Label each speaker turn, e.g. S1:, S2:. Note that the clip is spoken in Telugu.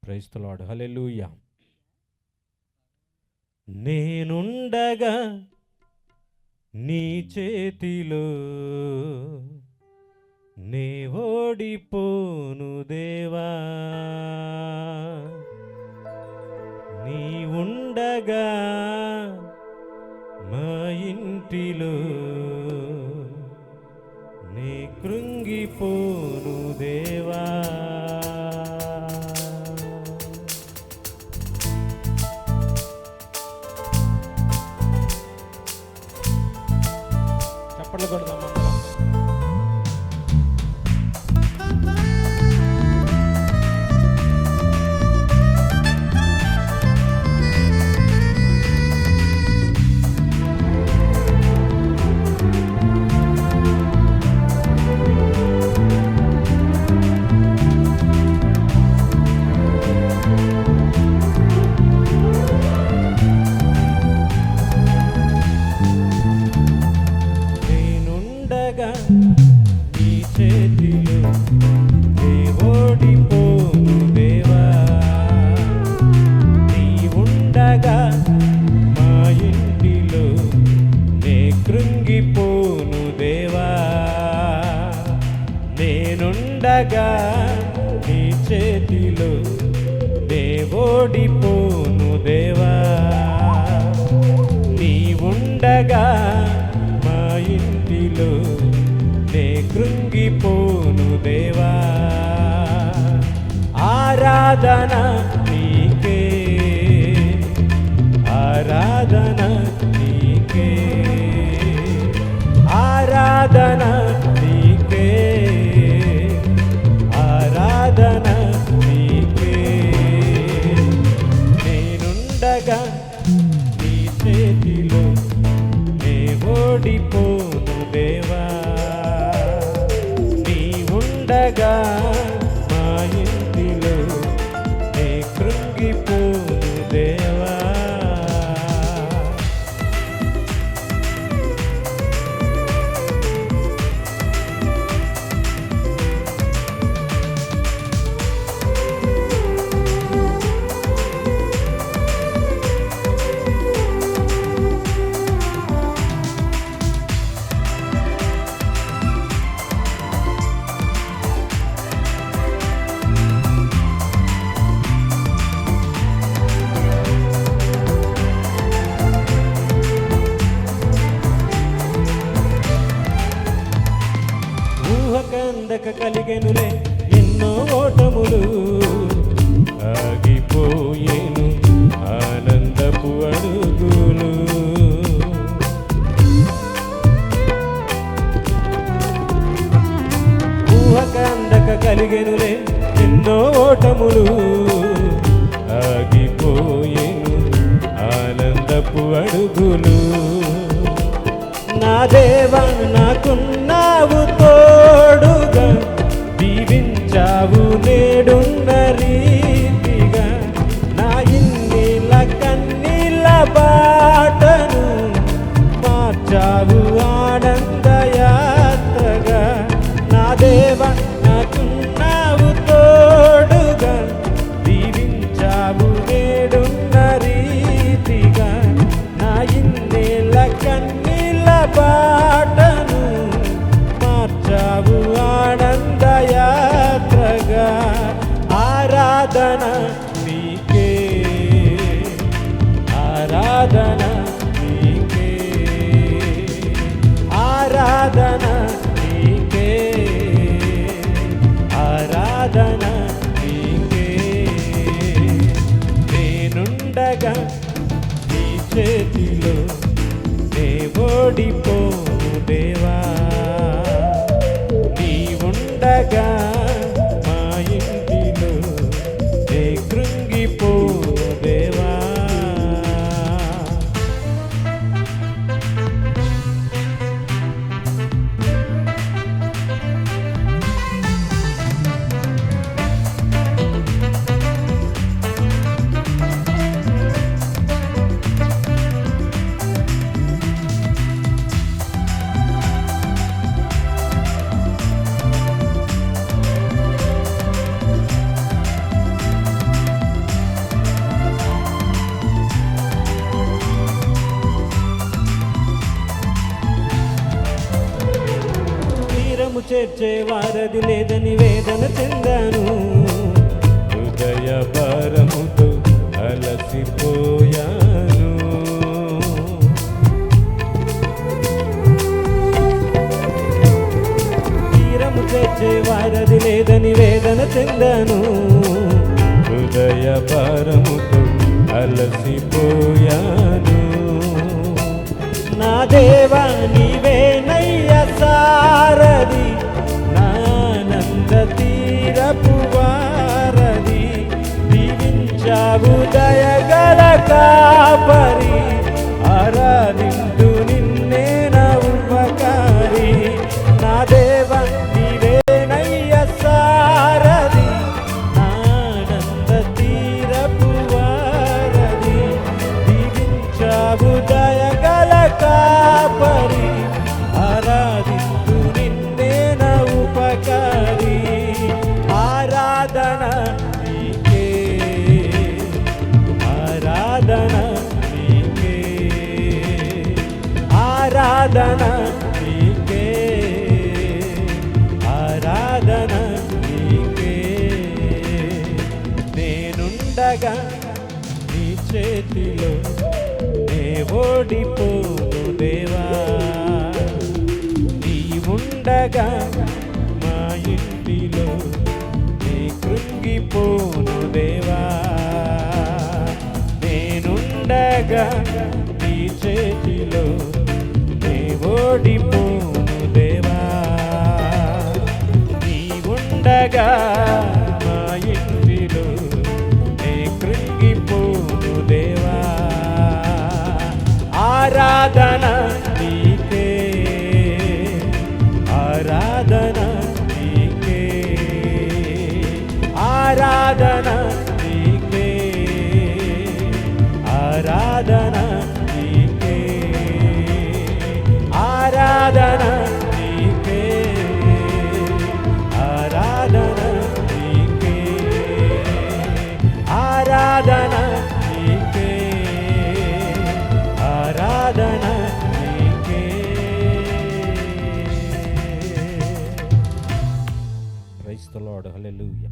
S1: Praise the lord. హల్లెలూయా. నేనుండగా నీ చేతిలో నే ఓడిపోను దేవా, నీ ఉండగా మా ఇంటిలో నే కృంగిపోను దేవా. చప్పట్లు కొడదాం అందరం. నీ చేతిలో నే ఓడిపోను దేవా, నీ ఉండగా మా ఇంటిలో నే కృంగిపోను దేవా. నేనుండగా నీ చేతిలో నే ఓడిపోను దేవా, నీ ఉండగా మా ఇంటిలో నే కృంగిపోను దేవా. ఆరాధన నీకే, ఆరాధన నీకే, ఆరాధన నీకే, ఆరాధన నీకే. నేనుండగా నీ చేతిలో నే ఓడిపోను దేవా, ఉండగా మా ఇంటిలో నే కృంగిపోను దేవా. ఊహకందక కలిగెనులే ఎన్నో ఓటములు, ఆగిపోయేను ఆనందపు అడుగులు. ఊహకందక కలిగెనులే ఎన్నో ఓటములు, ఆగిపోయేను ఆనందపు అడుగులు. నా దేవా నాకున్నావు తోడుగా, దీవించావు నేడున్న రీతిగా. నా ఇన్నిల కన్నీల బాటను మార్చావు ఆనంద యాత్రగా. నా దేవా నాకున్నావు తోడుగా, దీవించావు నేడున్న రీతిగా. నా ఇన్నిల కన్నీల బాటను మార్చావు ఆనంద యాత్రగా. ఆరాధన నీకే, ఆరాధన నీకే, ఆరాధన నీకే, ఆరాధన నీకే. నేనుండగా నీ చేతిలో నే ఓడిపోను దేవా, నీ ఉండగా మా ఇంటిలో నే కృంగిపోను దేవా. చేర్చే వారది లేదని వేదన చెందాను, హృదయ భారముతో అలసిపోయాను. తీరము చేర్చే వారది లేదని వేదన చెందాను, హృదయ భారముతో అలసిపోయాను. నా దేవా నీవేనయ్య సారథి, నా ఆనంద తీరపు వారధి, దీవించావు దయగల కాపరి, ఆరాధింతు నిన్నే నా ఉపకారి. నా దేవా నీవేనయ్య సారథి, నా ఆనంద తీరపు వారధి, దీవించావు దయగల కాపరి, ఆరాధింతు నిన్నే నా ఉపకారి. ఆరాధన నీకే, ఆరాధన నీకే, ఆరాధన నీకే, ఆరాధన నీకే. నేనుండగా నీ చేతిలో నే ఓడిపోను దేవా, నీవుండగా మా ఇంటిలో నే కృంగిపోను దేవా. నేనుండగా నీ చేతిలో నే ఓడిపోను దేవా, నీవుండగా మా ఇంటిలో నే కృంగిపోను దేవా. ఆరాధన నీకే, ఆరాధన నీకే, ఆరాధన నీకే, ఆరాధన నీకే, ఆరాధన నీకే, ఆరాధన నీకే, ఆరాధన నీకే, ఆరాధన నీకే. Praise the lord, hallelujah.